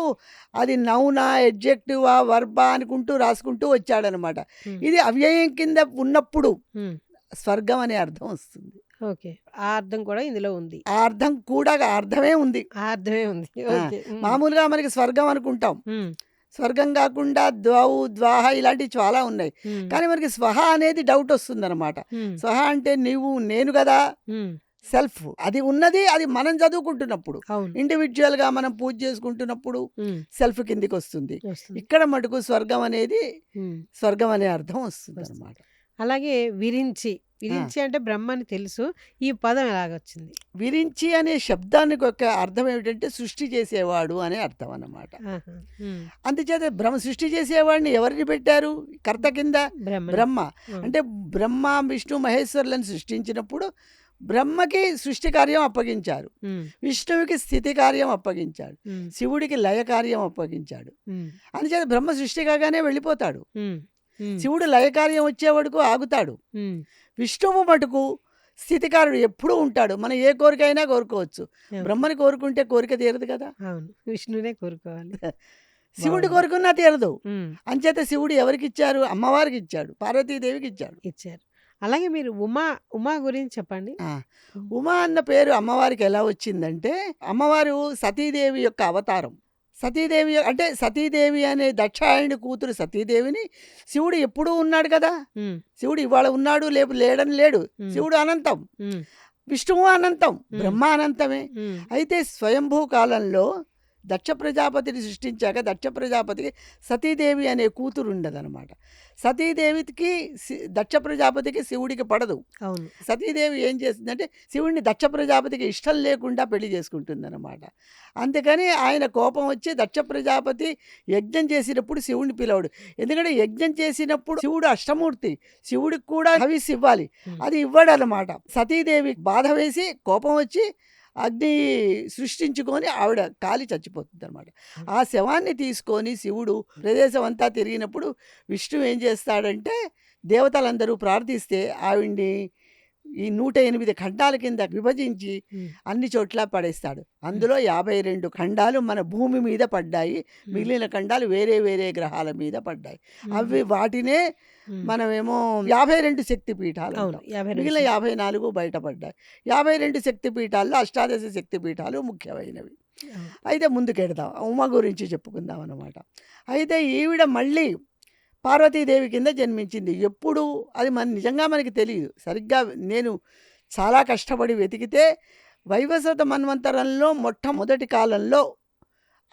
అది నౌనా, ఎడ్జెక్టివా, వర్బా అనుకుంటూ రాసుకుంటూ వచ్చాడనమాట. ఉమ్, ఇది అవ్యయం కింద ఉన్నప్పుడు ఉమ్, స్వర్గం అనే అర్థం వస్తుంది. ఓకే. ఆ అర్థం కూడా ఇందులో ఉంది. ఆ అర్థం కూడా ఆ అర్థమే ఉంది. ఆ అర్థమే ఉంది. ఆ, ఓకే. ఉమ్, మామూలుగా మనకి స్వర్గం అనుకుంటాం. ఉమ్, స్వర్గం కాకుండా ద్వౌ, ద్వాహ ఇలాంటివి చాలా ఉన్నాయి. ఉమ్, కానీ మనకి స్వహ అనేది డౌట్ వస్తుందన్నమాట. ఉమ్, స్వహ అంటే నీవు, నేను కదా, ఉమ్, సెల్ఫ్ అది ఉన్నది. అది మనం చదువుకుంటున్నప్పుడు, అవును. ఇండివిజువల్గా మనం పూజ చేసుకుంటున్నప్పుడు ఉమ్, సెల్ఫ్ కిందికి వస్తుంది. వస్తుంది. ఇక్కడ మటుకు స్వర్గం అనేది ఉమ్, స్వర్గం అనే అర్థం వస్తుంది వస్తుంది. అనమాట. అలాగే విరించి. విరించి అంటే బ్రహ్మ అని తెలుసు. ఈ పదం ఎలాగొచ్చింది? విరించి అనే శబ్దానికి ఒక అర్థం ఏమిటంటే సృష్టి చేసేవాడు అనే అర్థం అన్నమాట. ఆహా. ఉమ్, అందుచేత సృష్టి చేసేవాడిని ఎవరిని పెట్టారు కర్త కింద? బ్రహ్మ. బ్రహ్మ. ఉమ్, అంటే బ్రహ్మ, విష్ణు, మహేశ్వరులను సృష్టించినప్పుడు బ్రహ్మకి సృష్టి కార్యం అప్పగించారు, ఉమ్, విష్ణువుకి స్థితి కార్యం అప్పగించాడు, ఉమ్, శివుడికి లయ కార్యం అప్పగించాడు. ఉమ్, అందుచేత బ్రహ్మ సృష్టి కాగానే వెళ్ళిపోతాడు, ఉమ్, ఉమ్, శివుడు లయ కార్యం వచ్చే వరకు ఆగుతాడు, ఉమ్, విష్ణువు మటుకు స్థితికారుడు ఎప్పుడూ ఉంటాడు. మనం ఏ కోరికైనా కోరుకోవచ్చు. ఓకే. బ్రహ్మని కోరుకుంటే కోరిక తీరదు కదా. అవును. విష్ణునే కోరుకోవాలి. శివుడి బాగుంది. కోరుకున్నా తీరదు. ఉమ్, అంచేత శివుడు ఎవరికి ఇచ్చారు? అమ్మవారికి ఇచ్చాడు, పార్వతీదేవికి ఇచ్చాడు. ఇచ్చారు. అలాగే మీరు ఉమా గురించి చెప్పండి. ఆ, ఉమా అన్న పేరు అమ్మవారికి ఎలా వచ్చిందంటే, అమ్మవారు సతీదేవి యొక్క అవతారం. అంటే సతీదేవి అనే దక్షాయణుడి కూతురు సతీదేవిని శివుడు ఎప్పుడూ ఉన్నాడు కదా. ఉమ్, శివుడు ఇవాళ ఉన్నాడు, లేడని లేడు. ఉమ్, శివుడు అనంతం, ఉమ్, విష్ణువు అనంతం, బ్రహ్మ అనంతమే. ఉమ్, అయితే స్వయంభూ కాలంలో దక్ష ప్రజాపతిని సృష్టించాక దక్ష ప్రజాపతికి సతీదేవి అనే కూతురు ఉండదన్నమాట. సతీదేవికి దక్ష ప్రజాపతికి శివుడికి పడదు. అవును. సతీదేవి ఏం చేస్తుందంటే శివుడిని దక్ష ప్రజాపతికి ఇష్టం లేకుండా పెళ్లి చేసుకుంటుందన్నమాట. అందుకని ఆయన కోపం వచ్చి దక్ష ప్రజాపతి యజ్ఞం చేసినప్పుడు శివుడిని పిలవడు. ఎందుకంటే యజ్ఞం చేసినప్పుడు శివుడు అష్టమూర్తి, శివుడికి కూడా హవిస్ ఇవ్వాలి, అది ఇవ్వడనమాట. సతీదేవి బాధ వేసి కోపం వచ్చి అగ్ని సృష్టించుకొని ఆవిడ కాలి చచ్చిపోతుంది అనమాట. ఆ శవాన్ని తీసుకొని శివుడు ప్రదేశం అంతా తిరిగినప్పుడు విష్ణువు ఏం చేస్తాడంటే దేవతలందరూ ప్రార్థిస్తే ఆవిడ్ని ఈ 108 ఖండాల కింద విభజించి ఉమ్, అన్ని చోట్ల పడేస్తాడు. అందులో 52 ఖండాలు మన భూమి మీద పడ్డాయి, మిగిలిన ఖండాలు వేరే వేరే గ్రహాల మీద పడ్డాయి. అవి వాటినే ఉమ్, మనమేమో 52 శక్తి పీఠాలు అవును. అంటాం. 52 మిగిలిన 54 బయటపడ్డాయి. 52 శక్తి పీఠాల్లో అష్టాదశ శక్తి పీఠాలు ముఖ్యమైనవి. అవును. అయితే ముందుకెడదాం, ఉమ గురించి చెప్పుకుందాం అన్నమాట. అయితే ఈవిడ మళ్ళీ పార్వతీదేవి కింద జన్మించింది. ఎప్పుడు అది నిజంగా మనకి తెలియదు సరిగ్గా. నేను చాలా కష్టపడి వెతికితే వైవస్వత మన్వంతరంలో మొట్టమొదటి కాలంలో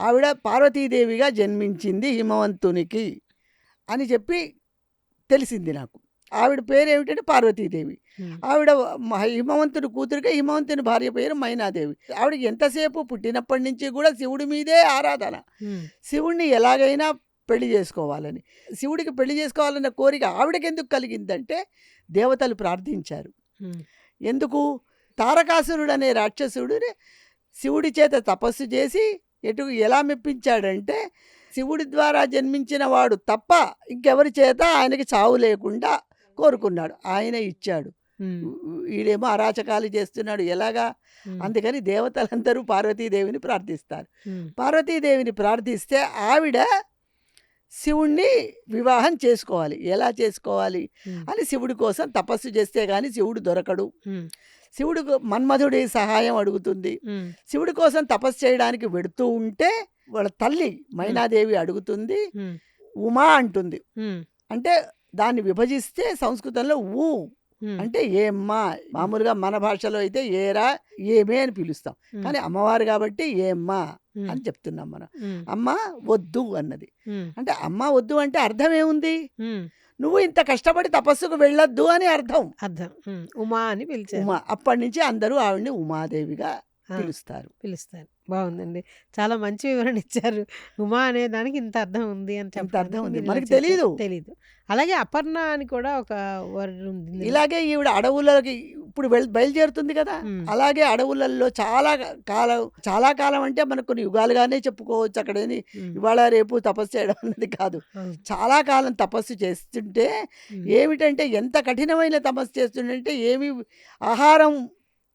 ఆవిడ పార్వతీదేవిగా జన్మించింది హిమవంతునికి అని చెప్పి తెలిసింది నాకు. ఆవిడ పేరు ఏమిటంటే పార్వతీదేవి. ఉమ్, ఆవిడ హిమవంతుని కూతురుగా, హిమవంతుని భార్య పేరు మైనాదేవి. ఆవిడకి ఎంతసేపు పుట్టినప్పటి నుంచి కూడా శివుడి మీదే ఆరాధన. ఉమ్, శివుడిని ఎలాగైనా పెళ్లి చేసుకోవాలని, శివుడికి పెళ్లి చేసుకోవాలన్న కోరిక ఆవిడకి ఎందుకు కలిగిందంటే దేవతలు ప్రార్థించారు. ఉమ్, ఎందుకు? తారకాసురుడు అనే రాక్షసుడిని శివుడి చేత తపస్సు చేసి ఎలా మెప్పించాడంటే శివుడి ద్వారా జన్మించిన వాడు తప్ప ఇంకెవరి చేత ఆయనకి చావు లేకుండా కోరుకున్నాడు. ఆయన ఇచ్చాడు. ఉమ్, వీడేమో అరాచకాలు చేస్తున్నాడు ఎలాగా. ఉమ్, అందుకని దేవతలందరూ పార్వతీదేవిని ప్రార్థిస్తారు. ఉమ్, పార్వతీదేవిని ప్రార్థిస్తే ఆవిడ శివుణ్ణి వివాహం చేసుకోవాలి. ఎలా చేసుకోవాలి ఉమ్, అని శివుడి కోసం తపస్సు చేస్తే కానీ శివుడు దొరకడు. ఉమ్, శివుడు మన్మధుడి సహాయం అడుగుతుంది. ఉమ్, శివుడి కోసం తపస్సు చేయడానికి వెడుతూ ఉంటే వాళ్ళ తల్లి మైనాదేవి అడుగుతుంది, ఉమ్, ఉమా అంటుంది. ఉమ్, అంటే దాన్ని విభజిస్తే సంస్కృతంలో ఊ అంటే ఏమ్మా, మామూలుగా మన భాషలో అయితే ఏరా ఏమే అని పిలుస్తాం, కానీ అమ్మవారు కాబట్టి ఏమ్మా అని చెప్తున్నాం మనం. అమ్మ వద్దు అన్నది అంటే అమ్మ వద్దు అంటే అర్థం ఏముంది, నువ్వు ఇంత కష్టపడి తపస్సుకు వెళ్ళొద్దు అని అర్థం. అర్థం. ఉమా అని పిలిచారు. ఉమా, అప్పటి నుంచి అందరూ ఆవిడ్ని ఉమాదేవిగా ఆ, పిలుస్తారు. పిలుస్తారు. బాగుందండి. చాలా మంచి వివరణ ఇచ్చారు. ఉమా అనే దానికి ఇంత అర్థం ఉంది అని ఇంత అర్థం చెప్పడానికి ఉంది, మీరు ఇలా మనకి చెప్పారు. తెలీదు. తెలీదు. అలాగే అపర్ణ అని కూడా ఒక వర్డ్ ఉంది ఇందులో. ఇలాగే ఈవిడ అడవులకి ఇప్పుడు బయలుదేరుతుంది కదా, ఉమ్, అలాగే అడవులలో చాలా కాలం అంటే మనకు కొన్ని యుగాలుగానే చెప్పుకోవచ్చు. అక్కడేని ఉమ్, ఇవాళ రేపు తపస్సు చేయడం అన్నది కాదు, అవును. చాలా కాలం తపస్సు చేస్తుంటే ఉమ్, ఏమిటంటే ఎంత కఠినమైన తపస్సు చేస్తుంటే ఏమి ఆహారం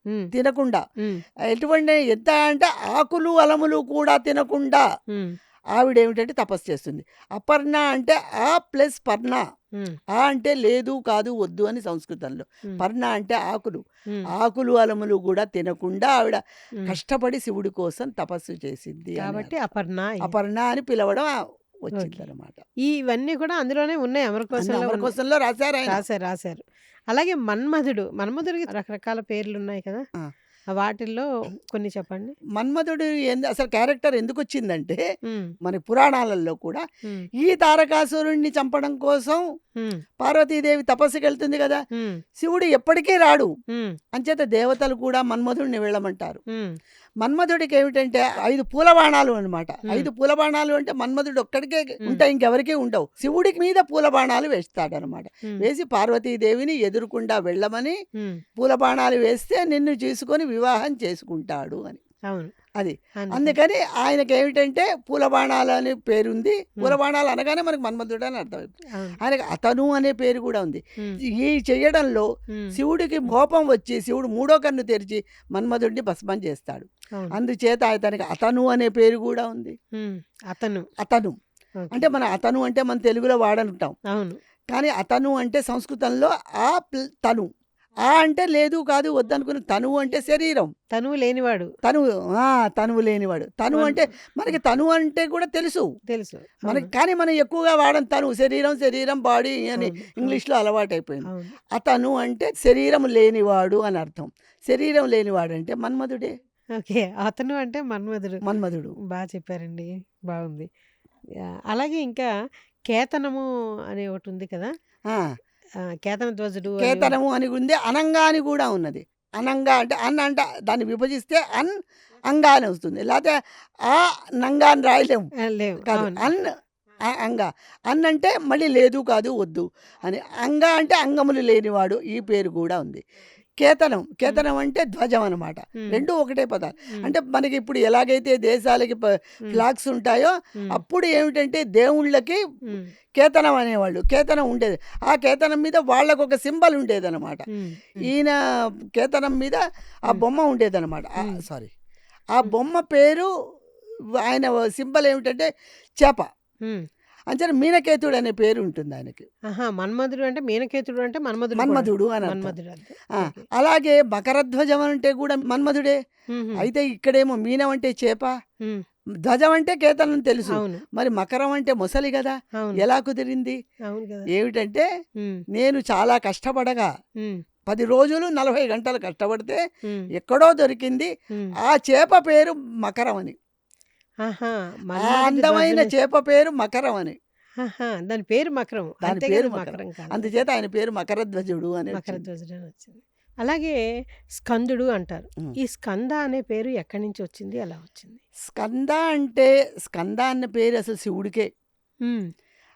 ఉమ్, తినకుండా, ఉమ్, ఎటువంటి ఎంత అంటే ఆకులు అలములు కూడా తినకుండా ఉమ్, ఆవిడ ఏమిటంటే తపస్సు చేస్తుంది. అపర్ణ అంటే ఆ ప్లస్ పర్ణ, ఉమ్, ఆ అంటే లేదు కాదు వద్దు అని సంస్కృతంలో, ఉమ్, పర్ణ అంటే ఆకులు, ఉమ్, ఆకులు అలములు కూడా తినకుండా ఆవిడ ఉమ్. కష్టపడి శివుడి కోసం తపస్సు చేసింది అని కాబట్టి అర్థం. అపర్ణ అయ్యింది. అపర్ణ అని పిలవడం ఓకే. వచ్చిందనమాట. ఇవన్నీ కూడా అందులోనే ఉన్నాయి, అమరకోశంలో ఉన్నాయి. అమరకోశంలో రాశారు ఆయన. రాశారు. అలాగే మన్మధుడికి రకరకాల పేర్లు ఉన్నాయి కదా, ఆ. వాటిల్లో కొన్ని చెప్పండి. మన్మధుడు అసలు క్యారెక్టర్ ఎందుకు వచ్చిందంటే ఉమ్, మన పురాణాలలో కూడా ఉమ్, ఈ తారకాసురుణ్ణి చంపడం కోసం ఉమ్, పార్వతీదేవి తపస్సుకి వెళ్తుంది కదా, ఉమ్, శివుడు ఎప్పటికీ రాడు, ఉమ్, అంచేత దేవతలు కూడా మన్మధుడిని వెళ్ళమంటారు. ఉమ్, మన్మధుడికి ఏమిటంటే 5 పూలబాణాలు అనమాట. ఉమ్. 5 పూలబాణాలు అంటే మన్మధుడు ఒక్కడికే ఉమ్. ఉంటాయి, ఇంకెవరికీ ఉండవు. శివుడికి మీద పూలబాణాలు వేస్తాడనమాట. ఉమ్, వేసి పార్వతీదేవిని ఎదురుకుండా వెళ్ళమని ఉమ్, పూలబాణాలు వేస్తే నిన్ను చేసుకొని వివాహం చేసుకుంటాడు అని. అవును. అది అందుకని. అందుకని ఆయనకి ఏమిటంటే పూలబాణాలు అనే పేరుంది. పూలబాణాలు అనగానే మనకు మన్మధుడు అని అర్థమైంది. అవును. ఆయనకి అతను అనే పేరు కూడా ఉంది. ఉమ్, ఈ చెయ్యడంలో ఉమ్, శివుడికి కోపం వచ్చి శివుడు 3వ కన్ను తెరిచి మన్మధుడిని భస్మం చేస్తాడు. అవును. అందుచేత అతనికి అతను అనే పేరు కూడా ఉంది. ఉమ్, అతను. అతను ఓకే. అంటే మన అతను అంటే మన తెలుగులో వాడంటాం, అవును. కానీ అతను అంటే సంస్కృతంలో తను. ఆ అంటే లేదు కాదు వద్దనుకుని, తను అంటే శరీరం, తనువు లేనివాడు. తనువు లేనివాడు. తను అంటే మనకి తను అంటే కూడా తెలుసు తెలుసు. మనకి, కానీ మనం ఎక్కువగా వాడం తను, శరీరం బాడీ అని అవును. ఇంగ్లీష్లో అలవాటైపోయింది. అవును. అతను అంటే శరీరం లేనివాడు అని అర్థం. శరీరం లేనివాడు అంటే మన్మధుడే. ఓకే. అతను అంటే మన్మధుడు. బాగా చెప్పారండి. బాగుంది. అలాగే ఇంకా కేతనము అనే ఒకటి ఉంది కదా, ఆ, కేతన ధ్వజుడు అని. కేతనము అని ఉంది, అనంగా అని కూడా ఉన్నది. అనంగా అంటే అంటే దాన్ని విభజిస్తే అంగా అని వస్తుంది, లేకపోతే ఆ నంగా అని రాయలేము లేవు. కాదు. అవును. అంగా అంటే మళ్ళీ లేదు కాదు వద్దు అని. అంగా అంటే అంగములు లేనివాడు, ఈ పేరు కూడా ఉంది. కేతనం అంటే ధ్వజం అనమాట. ఉమ్, రెండు ఒకటే పదాలు. ఉమ్, అంటే మనకి ఇప్పుడు ఎలాగైతే దేశాలకి ఉమ్, ఫ్లాగ్స్ ఉంటాయో, ఉమ్, అప్పుడు ఏమిటంటే దేవుళ్ళకి ఉమ్, కేతనం అనేవాళ్ళు. కేతనం ఉండేది, ఆ కేతనం మీద వాళ్ళకు ఒక సింబల్ ఉండేదన్నమాట. ఉమ్, ఉమ్, ఈయన కేతనం మీద ఆ ఉమ్, బొమ్మ ఉండేదన్నమాట. ఉమ్, సారీ, ఆ బొమ్మ పేరు, ఆయన సింబల్ ఏమిటంటే చేప. ఉమ్. అంచనా మీనకేతుడు అనే పేరు ఉంటుంది ఆయనకి. ఆహా, మన్మధుడు అంటే మీనకేతుడు అంటే మన్మధుడు కూడా. మన్మధుడు అని అర్థం. మన్మధుడు అర్థం. ఆ, ఓకే. అలాగే మకరధ్వజం అంటే కూడా మన్మధుడే. ఉహుం, అయితే ఇక్కడేమో మీనం అంటే చేప, ఉమ్, ధ్వజం అంటే కేతనం తెలుసు, అవును. మరి మకరం అంటే మొసలి కదా. అవును. ఎలా కుదిరింది? అవును కదా. ఏమిటంటే ఉమ్, నేను చాలా కష్టపడగా ఉమ్, 10 రోజులు 40 గంటలు కష్టపడితే ఉమ్, ఎక్కడో దొరికింది ఉమ్. ఆ చేప పేరు మకరం అని. ఆహా, ఆ మన్మధుడి అందమైన ధ్వజుని. చేప పేరు మకరం అని. ఆహా, దాని పేరు మకరం. దాని అంతే పేరు కదా, మకరం. మకరం కాదు. అందుచేత ఆయన పేరు మకరధ్వజుడు అని మకర వచ్చింది. ధ్వజుడు అని వచ్చింది. అలాగే స్కందుడు అంటారు. ఉమ్. ఈ స్కంద అనే పేరు ఎక్కడి నుంచి వచ్చింది, ఎలా వచ్చింది? స్కంద అన్న పేరు అసలు శివుడికే. ఉమ్,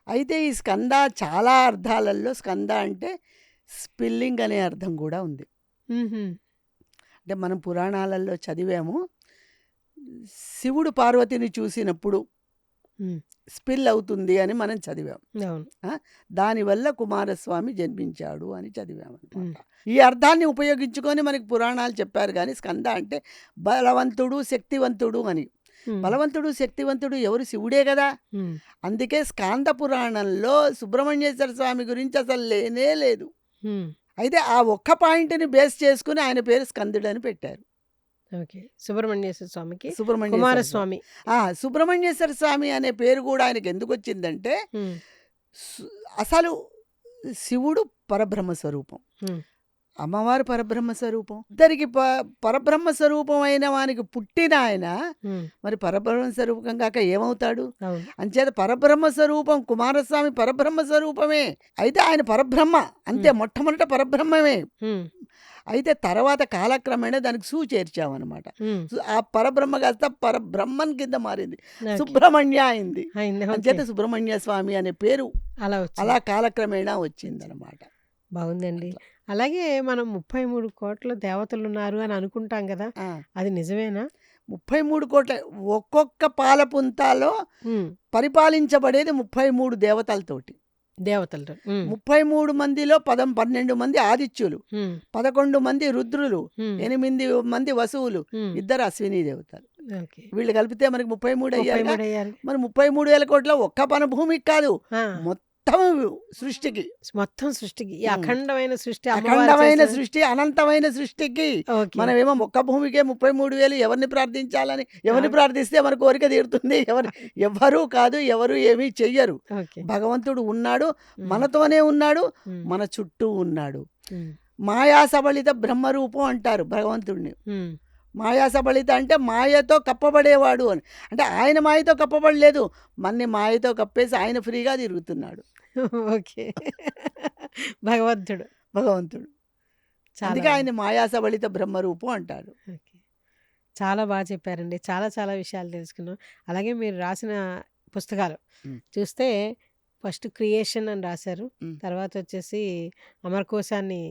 అయితే ఈ స్కంద చాలా అర్థాలలో స్కంద అంటే స్పిల్లింగ్ అనే అర్థం కూడా ఉంది. ఉహుం, అంటే మనం పురాణాలలో చదివాము, శివుడు పార్వతిని చూసినప్పుడు ఉమ్, స్పిల్ అవుతుంది అని మనం చదివాం. అవును. దానివల్ల కుమారస్వామి జన్మించాడు అని చదివాం ఉమ్, అనమాట. ఈ అర్థాన్ని ఉపయోగించుకొని మనకి పురాణాలు చెప్పారు. కానీ స్కంద అంటే బలవంతుడు, శక్తివంతుడు అని. ఉమ్, బలవంతుడు, శక్తివంతుడు ఎవరు? శివుడే కదా. ఉమ్, అందుకే స్కాంద పురాణంలో సుబ్రహ్మణ్యేశ్వర స్వామి గురించి అసలు లేనే లేదు. ఉమ్. అయితే ఆ ఒక్క పాయింట్ని బేస్ చేసుకుని ఆయన పేరు స్కందుడు అని పెట్టారు. ఓకే. సుబ్రహ్మణ్యేశ్వర స్వామికి సుబ్రహ్మణ్యేశ్వర స్వామి. కుమారస్వామి. సుబ్రహ్మణ్యేశ్వర స్వామి అనే పేరు కూడా ఆయనకి ఎందుకు వచ్చిందంటే, ఉమ్, అసలు శివుడు పరబ్రహ్మ స్వరూపం, ఉమ్, అమ్మవారు పరబ్రహ్మ స్వరూపం. ఇద్దరికి పరబ్రహ్మ స్వరూపం అయిన వానికి పుట్టిన ఆయన ఉమ్, మరి పరబ్రహ్మ స్వరూపం కాక ఏమవుతాడు? అవును. అంచేత పరబ్రహ్మ స్వరూపం కుమారస్వామి పరబ్రహ్మ స్వరూపమే. అయితే ఆయన పరబ్రహ్మ అంతే, మొట్టమొదట పరబ్రహ్మమే. ఉమ్, అయితే తర్వాత కాలక్రమేణా దానికి చేర్చామన్నమాట. ఉమ్, ఆ పరబ్రహ్మ కాస్త పరబ్రహ్మన్ కింద మారింది, ఓకే. సుబ్రహ్మణ్య అయింది. అయింది, ఓకే. అంచేత సుబ్రహ్మణ్య స్వామి అనే పేరు అలా వచ్చింది. అలా కాలక్రమేణా వచ్చిందనమాట. బాగుందండి. అట్లా. అలాగే మనం 33 కోట్ల దేవతలు ఉన్నారు అని అనుకుంటాం కదా, ఆ, అది నిజమేనా? 33 కోట్ల ఒక్కొక్క పాలపుంతాలో ఉమ్, పరిపాలించబడేది 33 దేవతలతోటి. దేవతలు. ఉమ్, 33 మందిలో 12 మంది ఆదిత్యులు, ఉమ్, 11 మంది రుద్రులు, ఉమ్, 8 మంది వసువులు, ఉమ్, 2 అశ్విని దేవతలు. ఓకే. వీళ్ళు కలిపితే మనకి 33 అయ్యారుగా. 33 అయ్యారు. మరి 33,000 కోట్ల ఒక్క భూమికి కాదు, ఆ, మొత్తం సృష్టికి, మొత్తం సృష్టికి ఈ ఉమ్, అఖండమైన సృష్టి అమ్మవారు అఖండమైన చేసిన- సృష్టి, అనంతమైన సృష్టికి. ఓకే. మనమేమో ఒక్క భూమికే 33,000 ఎవరిని ప్రార్థించాలని, ఎవరిని ప్రార్థిస్తే మన కోరిక తీరుతుంది? ఎవరు కాదు, ఎవరు ఏమీ చెయ్యరు. ఓకే. భగవంతుడు ఉన్నాడు, ఉమ్, మనతోనే ఉన్నాడు, ఉమ్, మన చుట్టూ ఉన్నాడు. ఉమ్, మాయా సబళిత బ్రహ్మరూపం అంటారు భగవంతుడిని. ఉమ్, మాయా సబళిత అంటే మాయతో కప్పబడేవాడు అని. అంటే ఆయన మాయతో కప్పబడలేదు, మన్ని మాయతో కప్పేసి ఆయన ఫ్రీగా తిరుగుతున్నాడు ఓకే. భగవంతుడు. భగవంతుడు. చాలా అందుకే ఆయన మాయా సబళిత బ్రహ్మరూపం అంటారు. ఓకే. చాలా బాగా చెప్పారండి. చాలా చాలా విషయాలు తెలుసుకున్నాం. అలాగే మీరు రాసిన పుస్తకాలు ఉమ్. చూస్తే ఫస్ట్ క్రియేషన్ అని రాశారు. ఉమ్. తర్వాత వచ్చేసి అమరకోశాన్ని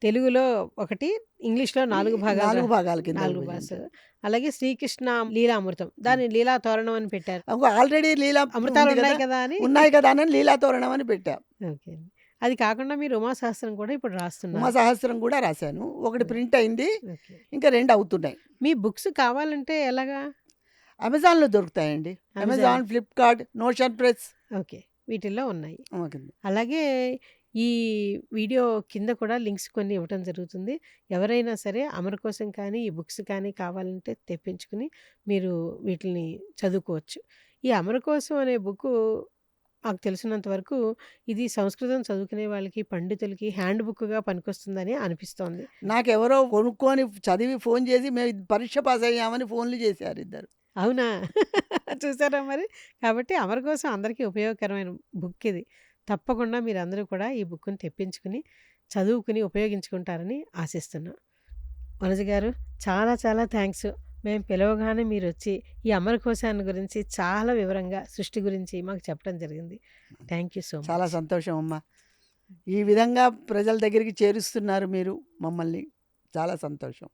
తెలుగులో ఒకటి, ఇంగ్లీష్లో 4 భాగాలు 4 భాగాల కింద 4 విభజించారు. భాషలు. అలాగే శ్రీకృష్ణ లీలామృతం, దాన్ని లీలా తోరణం అని పెట్టారు. ఆల్రెడీ లీలా అమృతాలు ఉంది ఉన్నాయి కదా, కదా అని. ఉన్నాయి కదా అని లీలా తోరణం అని పెట్టా. ఓకే. అది కాకుండా మీరు ఉమాసహస్రం కూడా ఇప్పుడు రాస్తున్నారు. ఉమా సహస్రం కూడా రాశాను. ఒకటి ప్రింట్ అయింది, ఓకే. ఇంకా 2 అవుతున్నాయి. మీ బుక్స్ కావాలంటే ఎలాగా? అమెజాన్లో దొరుకుతాయండి. Amazon, Flipkart, notion press. Okay. వీటిల్లో ఉన్నాయి. ఓకే. అలాగే ఈ వీడియో కింద కూడా లింక్స్ కొన్ని ఇవ్వటం జరుగుతుంది. ఎవరైనా సరే అమరకోశం కానీ, ఈ బుక్స్ కానీ కావాలంటే తెప్పించుకుని మీరు వీటిని చదువుకోవచ్చు. ఈ అమరకోశం అనే బుక్కు మాకు తెలిసినంత వరకు ఇది సంస్కృతం చదువుకునే వాళ్ళకి, పండితులకి హ్యాండ్ బుక్‌గా పనికొస్తుందని అనిపిస్తోంది. నాకెవరో కొనుక్కొని చదివి ఫోన్ చేసి మేము ఇది పరీక్ష పాస్ అయ్యామని ఫోన్లు చేశారు ఇద్దరు. అవునా? చూసారా మరి? కాబట్టి అమరకోశం అందరికీ ఉపయోగకరమైన బుక్ ఇది. తప్పకుండా మీరందరూ కూడా ఈ బుక్‌ని తెప్పించుకుని, చదువుకుని ఉపయోగించుకుంటారని ఆశిస్తున్నాం. వనజ గారు, చాలా చాలా థాంక్స్. మేము పిలవగానే మీరొచ్చి ఈ అమరకోశాన్ని గురించి చాలా వివరంగా, సృష్టి గురించి మాకు చెప్పడం జరిగింది. Thank you so much. చాలా సంతోషం అమ్మా. ఈ విధంగా ప్రజల దగ్గరికి చేరుస్తున్నారు మీరు మమ్మల్ని. చాలా సంతోషం.